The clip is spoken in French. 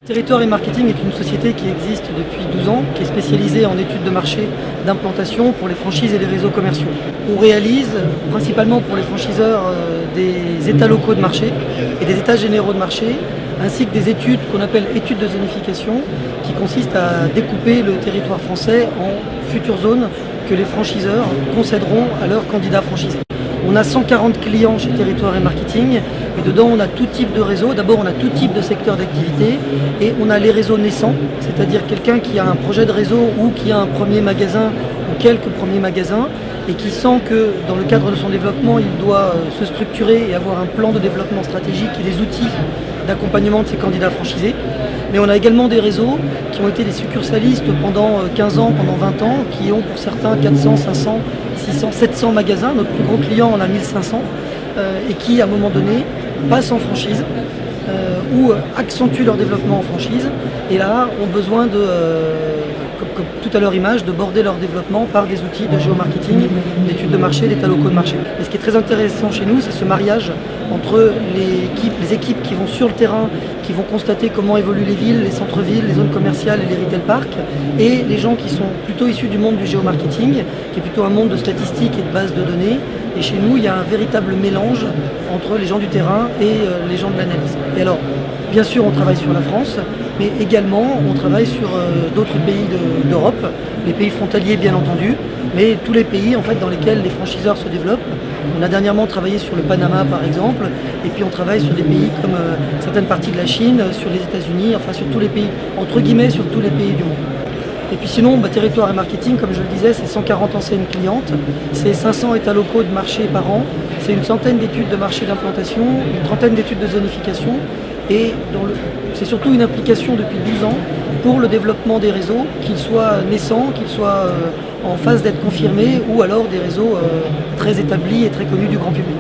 Territoire et Marketing est une société qui existe depuis 12 ans, qui est spécialisée en études de marché d'implantation pour les franchises et les réseaux commerciaux. On réalise principalement pour les franchiseurs des états locaux de marché et des états généraux de marché, ainsi que des études qu'on appelle études de zonification, qui consistent à découper le territoire français en futures zones que les franchiseurs concéderont à leurs candidats franchisés. On a 140 clients chez Territoire et Marketing et dedans on a tout type de réseau. D'abord on a tout type de secteur d'activité et on a les réseaux naissants, c'est-à-dire quelqu'un qui a un projet de réseau ou qui a un premier magasin ou quelques premiers magasins et qui sent que dans le cadre de son développement il doit se structurer et avoir un plan de développement stratégique et des outils d'accompagnement de ses candidats franchisés. Mais on a également des réseaux qui ont été des succursalistes pendant 15 ans, pendant 20 ans, qui ont pour certains 400, 500, 600, 700 magasins. Notre plus gros client en a 1500 et qui, à un moment donné, passent en franchise ou accentuent leur développement en franchise et là ont besoin de, comme tout à leur image, de border leur développement par des outils de géomarketing, d'études de marché, d'états locaux de marché. Et ce qui est très intéressant chez nous, c'est ce mariage entre les équipes qui vont sur le terrain, qui vont constater comment évoluent les villes, les centres-villes, les zones commerciales et les retail parks, et les gens qui sont plutôt issus du monde du géomarketing, qui est plutôt un monde de statistiques et de bases de données. Et chez nous, il y a un véritable mélange entre les gens du terrain et les gens de l'analyse. Et alors, bien sûr, on travaille sur la France, mais également on travaille sur d'autres pays d'Europe, les pays frontaliers bien entendu, mais tous les pays en fait dans lesquels les franchiseurs se développent. On a dernièrement travaillé sur le Panama par exemple, et puis on travaille sur des pays comme certaines parties de la Chine, sur les États-Unis, enfin sur tous les pays, entre guillemets sur tous les pays du monde. Et puis sinon, Territoire et Marketing, comme je le disais, c'est 140 enseignes clientes, c'est 500 états locaux de marché par an, c'est une centaine d'études de marché d'implantation, une trentaine d'études de zonification, et c'est surtout une application depuis 12 ans pour le développement des réseaux, qu'ils soient naissants, qu'ils soient en phase d'être confirmés, ou alors des réseaux très établis et très connus du grand public.